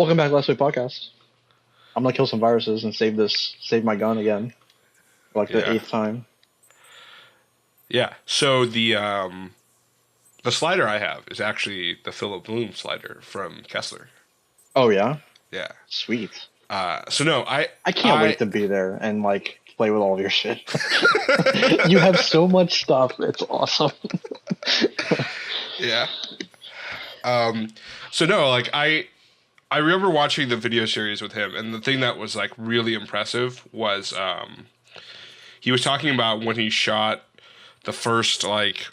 Welcome back to Last Week Podcast. I'm gonna kill some viruses and save my gun again, for like the 8th time. Yeah. So the slider I have is actually the Philip Bloom slider from Kessler. Oh yeah. Yeah. Sweet. So no, I can't wait to be there and like play with all of your shit. You have so much stuff. It's awesome. Yeah. So no, like I remember watching the video series with him, and the thing that was like really impressive was he was talking about when he shot the first like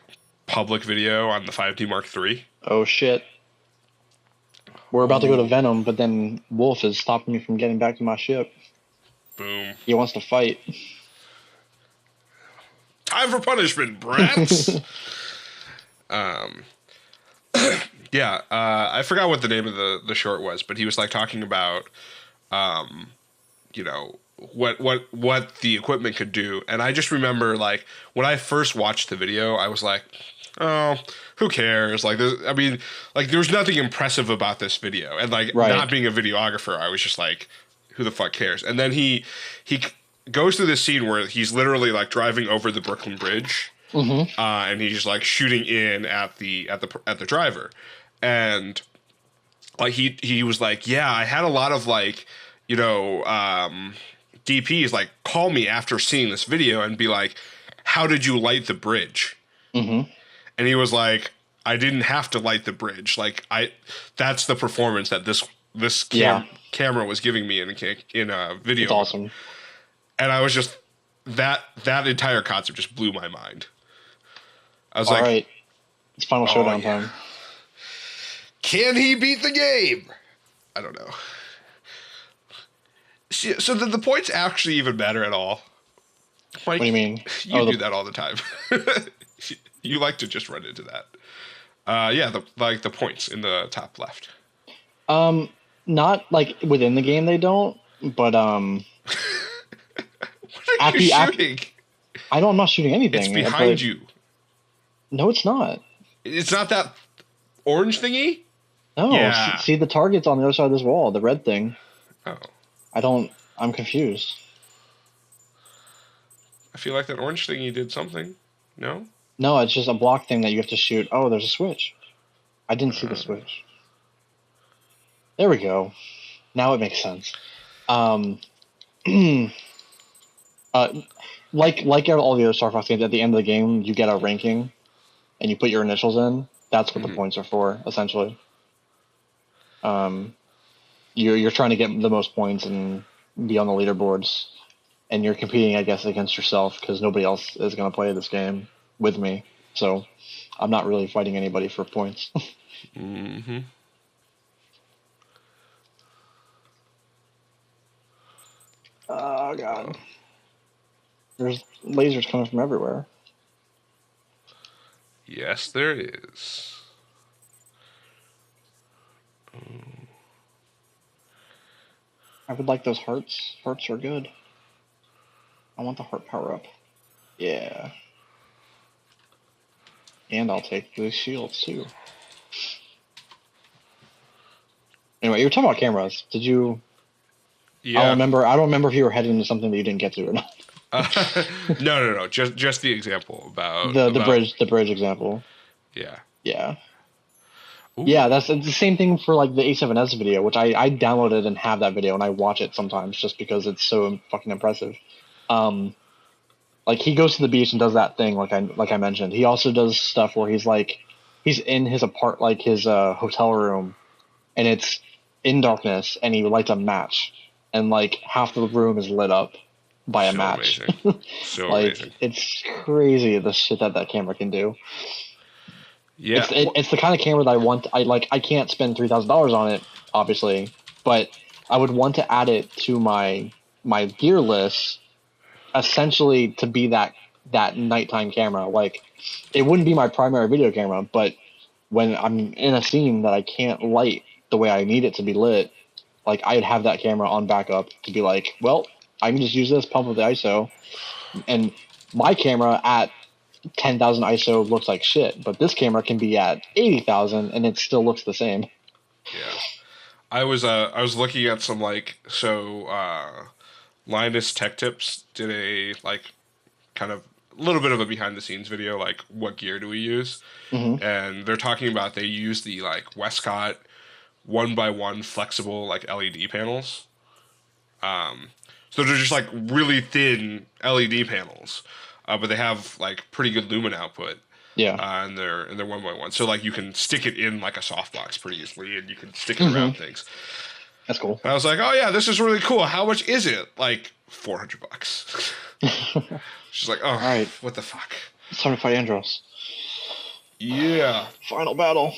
public video on the 5D Mark III. Oh shit. We're about to go to Venom, but then Wolf is stopping me from getting back to my ship. Boom. He wants to fight. Time for punishment, brats. Yeah, I forgot what the name of the short was, but he was like talking about, you know, what the equipment could do, and I just remember like when I first watched the video, I was like, oh, who cares? Like, I mean, like there was nothing impressive about this video, and like not being a videographer, I was just like, who the fuck cares? And then he goes through this scene where he's literally like driving over the Brooklyn Bridge. Mm-hmm. And he's like shooting in at the driver, and like he was like, yeah, I had a lot of like, you know, DPs like call me after seeing this video and be like, how did you light the bridge? Mm-hmm. And he was like, I didn't have to light the bridge. Like that's the performance that this camera was giving me in a video. It's awesome. And I was just that entire concept just blew my mind. I was all like, right, it's final showdown time. Can he beat the game? I don't know. So the points actually even matter at all? Like, what do you mean? You do that all the time. You like to just run into that. Yeah, the points in the top left. Not like within the game they don't, but What are you shooting? I'm not shooting anything. It's behind you. No, it's not. It's not that orange thingy? No. Yeah. See the target's on the other side of this wall, the red thing. Oh. I'm confused. I feel like that orange thingy did something. No? No, it's just a block thing that you have to shoot. Oh, there's a switch. I didn't see the switch. There we go. Now it makes sense. Like all the other Star Fox games, at the end of the game, you get a ranking, and you put your initials in. That's what the points are for, essentially. You're trying to get the most points and be on the leaderboards, and you're competing, I guess, against yourself because nobody else is going to play this game with me. So I'm not really fighting anybody for points. Mm-hmm. Oh god. There's lasers coming from everywhere. Yes, there is. I would like those hearts. Hearts are good. I want the heart power up. Yeah. And I'll take the shields too. Anyway, you were talking about cameras. Did you? Yeah. I don't remember if you were heading into something that you didn't get to or not. No. Just the example about the bridge example. Yeah. Yeah. Ooh. Yeah, that's the same thing for like the A7S video, which I downloaded and have that video, and I watch it sometimes just because it's so fucking impressive. Like he goes to the beach and does that thing, like I mentioned. He also does stuff where he's in his his hotel room, and it's in darkness, and he lights a match, and like half the room is lit up by a match. So like amazing. It's crazy the shit that camera can do. Yeah, it's the kind of camera that I want. I can't spend $3,000 on it, obviously, but I would want to add it to my gear list, essentially to be that nighttime camera. Like, it wouldn't be my primary video camera, but when I'm in a scene that I can't light the way I need it to be lit, like I'd have that camera on backup to be like, well, I can just use this, pump up the ISO, and my camera at 10,000 ISO looks like shit, but this camera can be at 80,000 and it still looks the same. I was looking at some Linus Tech Tips did a like kind of a little bit of a behind the scenes video, like what gear do we use, Mm-hmm. and they're talking about they use the like Westcott 1x1 flexible like LED panels. So they're just like really thin LED panels, but they have like pretty good lumen output. Yeah. And they're 1x1, so like you can stick it in like a softbox pretty easily, and you can stick it Mm-hmm. around things. That's cool. And I was like, oh yeah, this is really cool. How much is it? Like $400. She's like, oh, All right. what the fuck? It's time to fight Andross. Yeah. Final battle.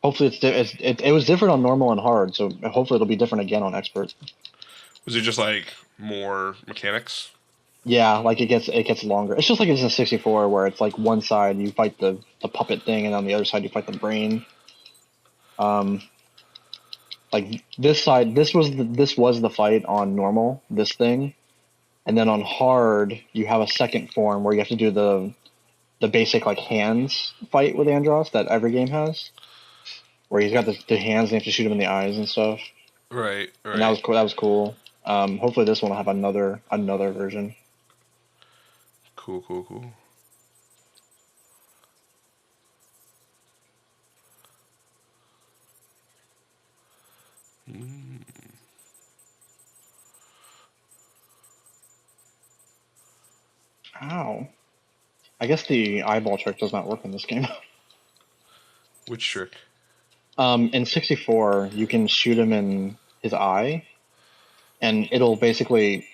Hopefully it was different on normal and hard, so hopefully it'll be different again on expert. Was it just like more mechanics? Yeah, like it gets longer. It's just like it's in 64 where it's like one side you fight the puppet thing and on the other side you fight the brain. Like this side, this was the fight on normal, this thing. And then on hard, you have a second form where you have to do the basic like hands fight with Andross that every game has. Where he's got the hands and you have to shoot him in the eyes and stuff. Right. And that was cool. That was cool. Hopefully this one will have another version. Cool. Ow. I guess the eyeball trick does not work in this game. Which trick? In 64, you can shoot him in his eye, and it'll basically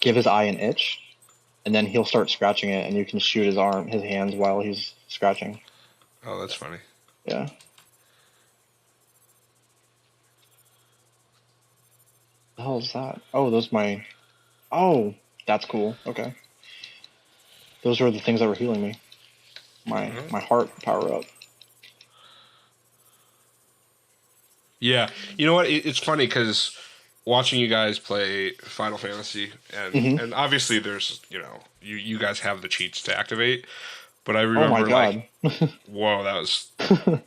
give his eye an itch, and then he'll start scratching it, and you can shoot his hands while he's scratching. Oh, that's funny. Yeah. The hell is that? Oh, Oh, that's cool. Okay. Those were the things that were healing me. My heart power up. Yeah, you know what? It's funny because watching you guys play Final Fantasy, and obviously there's you guys have the cheats to activate, but I remember Oh my god. whoa, that was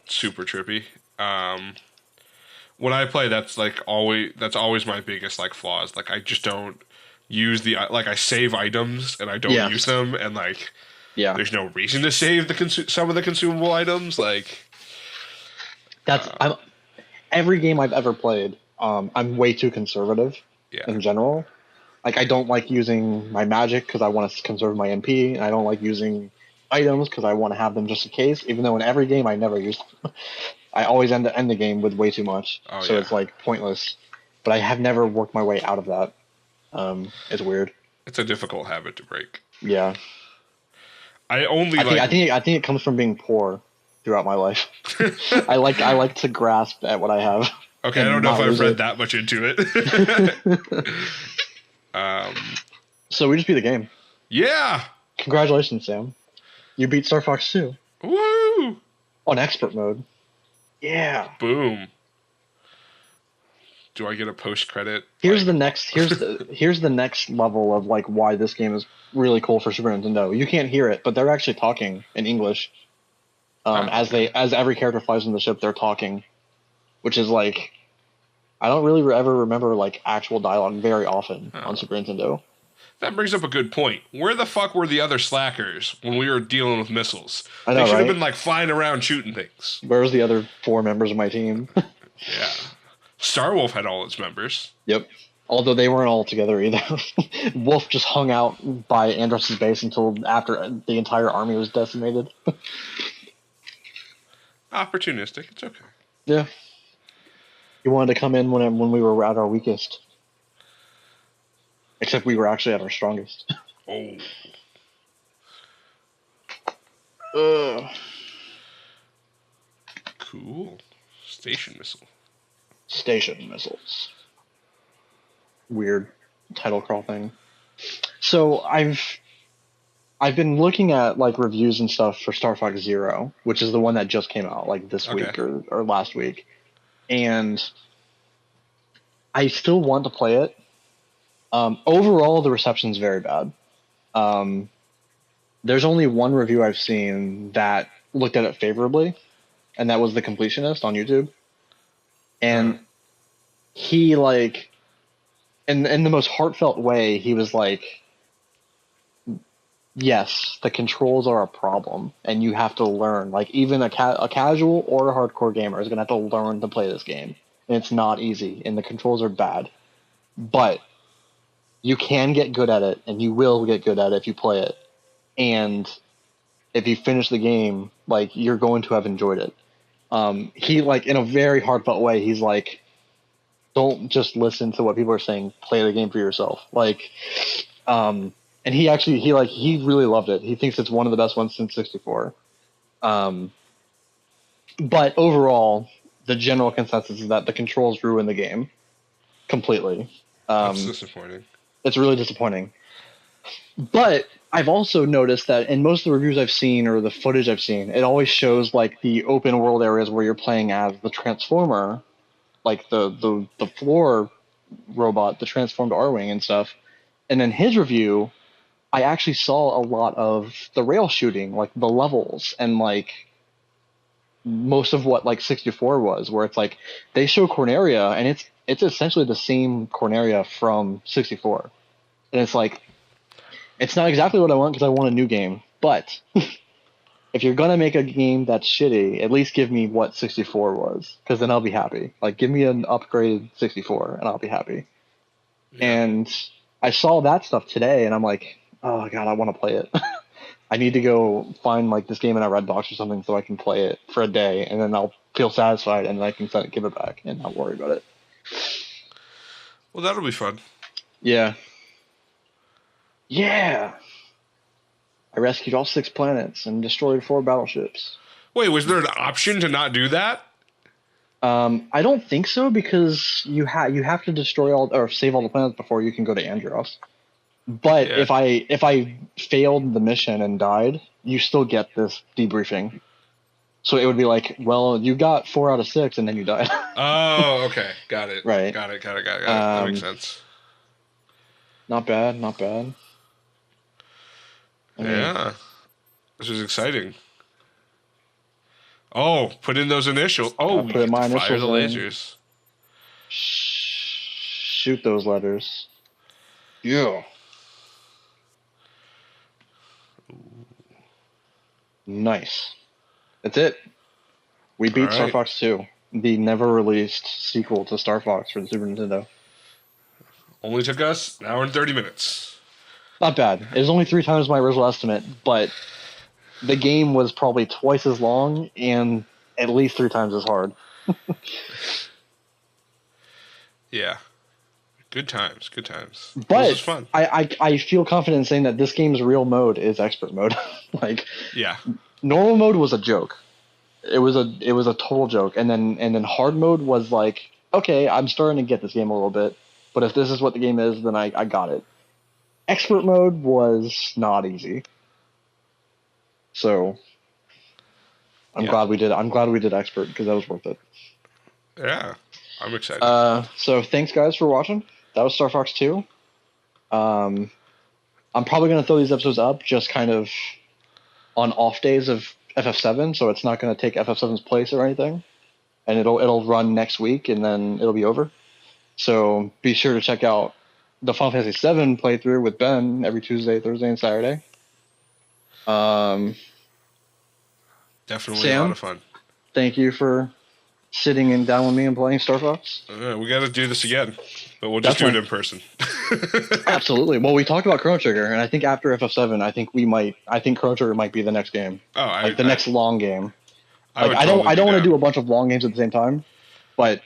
super trippy. When I play, that's always my biggest like flaws. Like I just don't use I save items and I don't use them, and like there's no reason to save some of the consumable items. Like every game I've ever played, I'm way too conservative in general. Like I don't like using my magic because I want to conserve my MP, and I don't like using items because I want to have them just in case. Even though in every game I never use them. I always end the game with way too much, it's like pointless. But I have never worked my way out of that. It's weird. It's a difficult habit to break. Yeah. I think it comes from being poor throughout my life. I like to grasp at what I have. Okay, I don't know if I've read that much into it. So we just beat the game. Yeah. Congratulations, Sam. You beat Star Fox 2. Woo! On expert mode. Yeah. Boom. Do I get a post credit? Here's the next level of like why this game is really cool for Super Nintendo. You can't hear it, but they're actually talking in English. As every character flies in the ship, they're talking, which is like, I don't really ever remember like actual dialogue very often on Super Nintendo. That brings up a good point. Where the fuck were the other slackers when we were dealing with missiles? I know, they should have right? been like flying around shooting things. Where was the other 4 members of my team? Yeah. Starwolf had all its members. Yep. Although they weren't all together either. Wolf just hung out by Andross's base until after the entire army was decimated. Opportunistic. It's okay. Yeah. He wanted to come in when we were at our weakest. Except we were actually at our strongest. Oh. Cool. Station missile. Station missiles. Weird title crawl thing. So I've been looking at like reviews and stuff for Star Fox Zero, which is the one that just came out like this week or last week. And I still want to play it. Overall, the reception's very bad. There's only one review I've seen that looked at it favorably, and that was The Completionist on YouTube. And he like in the most heartfelt way, he was like, yes, the controls are a problem, and you have to learn. Like even a casual or a hardcore gamer is gonna have to learn to play this game, and it's not easy, and the controls are bad. But you can get good at it, and you will get good at it if you play it. And if you finish the game, like you're going to have enjoyed it. He like in a very heartfelt way, he's like, don't just listen to what people are saying. Play the game for yourself. Like, and he really loved it. He thinks it's one of the best ones since 64. But overall, the general consensus is that the controls ruin the game completely. That's disappointing. It's really disappointing. But I've also noticed that in most of the reviews I've seen or the footage I've seen, it always shows like the open world areas where you're playing as the Transformer, like the floor robot, the transformed R-Wing and stuff. And in his review, I actually saw a lot of the rail shooting, like the levels and like most of what like 64 was, where it's like they show Corneria and it's essentially the same Corneria from 64. And it's like, it's not exactly what I want because I want a new game, but if you're gonna make a game that's shitty, at least give me what 64 was, because then I'll be happy. Like, give me an upgraded 64, and I'll be happy. Yeah. And I saw that stuff today, and I'm like, oh god, I want to play it. I need to go find like this game in a red box or something so I can play it for a day, and then I'll feel satisfied, and then I can give it back and not worry about it. Well, that'll be fun. Yeah. Yeah. I rescued all 6 planets and destroyed 4 battleships. Wait, was there an option to not do that? I don't think so, because you have to destroy all or save all the planets before you can go to Andross. But yeah. if I failed the mission and died, you still get this debriefing. So it would be like, well, you got 4 out of 6 and then you died. Oh, okay, got it. Right. Got it. That makes sense. Not bad. Yeah, this is exciting. Oh, put in those initials. Oh, put in my initials. Fire the lasers. Shoot those letters. Yeah. Nice. That's it. We beat Star Fox 2, the never-released sequel to Star Fox for the Super Nintendo. Only took us an hour and 30 minutes. Not bad. It was only 3 times my original estimate, but the game was probably twice as long and at least 3 times as hard. Yeah. Good times. But this was fun. I feel confident in saying that this game's real mode is expert mode. Like, yeah. Normal mode was a joke. It was a total joke. And then hard mode was like, okay, I'm starting to get this game a little bit, but if this is what the game is, then I got it. Expert mode was not easy. So I'm glad we did expert, because that was worth it. Yeah. I'm excited. So thanks guys for watching. That was Star Fox 2. I'm probably going to throw these episodes up just kind of on off days of FF7, so it's not going to take FF7's place or anything. And it'll run next week, and then it'll be over. So be sure to check out the Final Fantasy VII playthrough with Ben every Tuesday, Thursday, and Saturday. Definitely Sam, a lot of fun. Thank you for sitting and down with me and playing Star Fox. We got to do this again, but we'll just do it in person. Absolutely. Well, we talked about Chrono Trigger, and I think after FF7, I think Chrono Trigger might be the next game. Oh, the next long game. I don't want to do a bunch of long games at the same time, but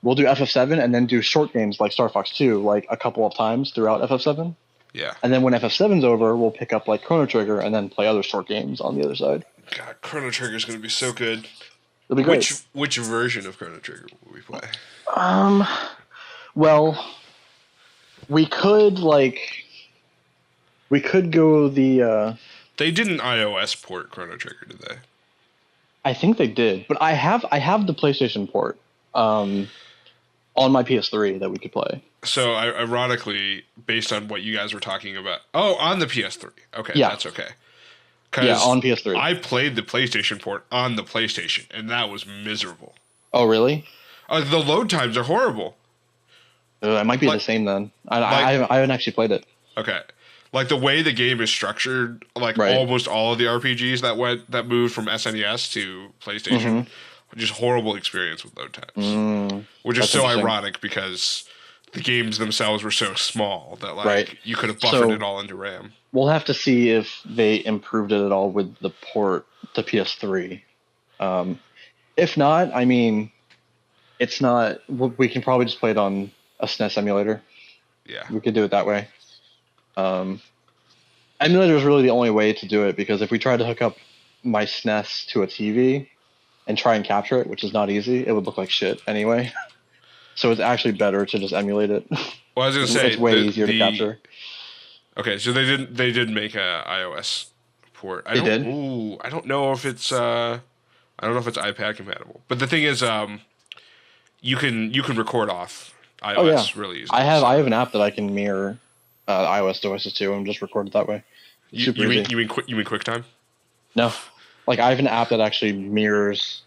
we'll do FF7 and then do short games like Star Fox 2, like a couple of times throughout FF7. Yeah. And then when FF7's over, we'll pick up like Chrono Trigger and then play other short games on the other side. God, Chrono Trigger is going to be so good. It'll be great. Which version of Chrono Trigger will we play? Well, we could go the. They didn't iOS port Chrono Trigger, did they? I think they did, but I have the PlayStation port on my PS3 that we could play. So, ironically, based on what you guys were talking about, on the PS3. Okay, yeah. That's okay. Yeah, on PS3. I played the PlayStation port on the PlayStation, and that was miserable. Oh, really? The load times are horrible. It might be Like- the same then. like- I haven't actually played it. Okay. Like the way the game is structured, like Right. almost all of the RPGs that moved from SNES to PlayStation, just horrible experience with load times. Which is That's so interesting. ironic because the games themselves were so small that like Right. you could have buffered it all into RAM. We'll have to see if they improved it at all with the port to PS3. If not, I mean, it's not. We can probably just play it on a SNES emulator. Yeah. We could do it that way. Emulator is really the only way to do it because if we tried to hook up my SNES to a TV and try and capture it, which is not easy, it would look like shit anyway. So it's actually better to just emulate it. Well, I was gonna say it's way easier to capture. Okay, so they did make a iOS port. They did? Ooh, I don't know if it's iPad compatible. But the thing is, you can record off iOS really easily. I have an app that I can mirror iOS devices to and just record it that way. You Super easy. mean QuickTime? No, like I have an app that actually mirrors.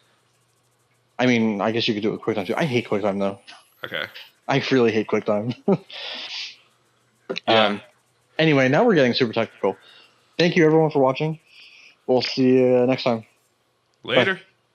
I mean, I guess you could do it with QuickTime too. I hate QuickTime though. Okay. I really hate QuickTime. Yeah. Anyway, now we're getting super technical. Thank you everyone for watching. We'll see you next time. Later. Bye.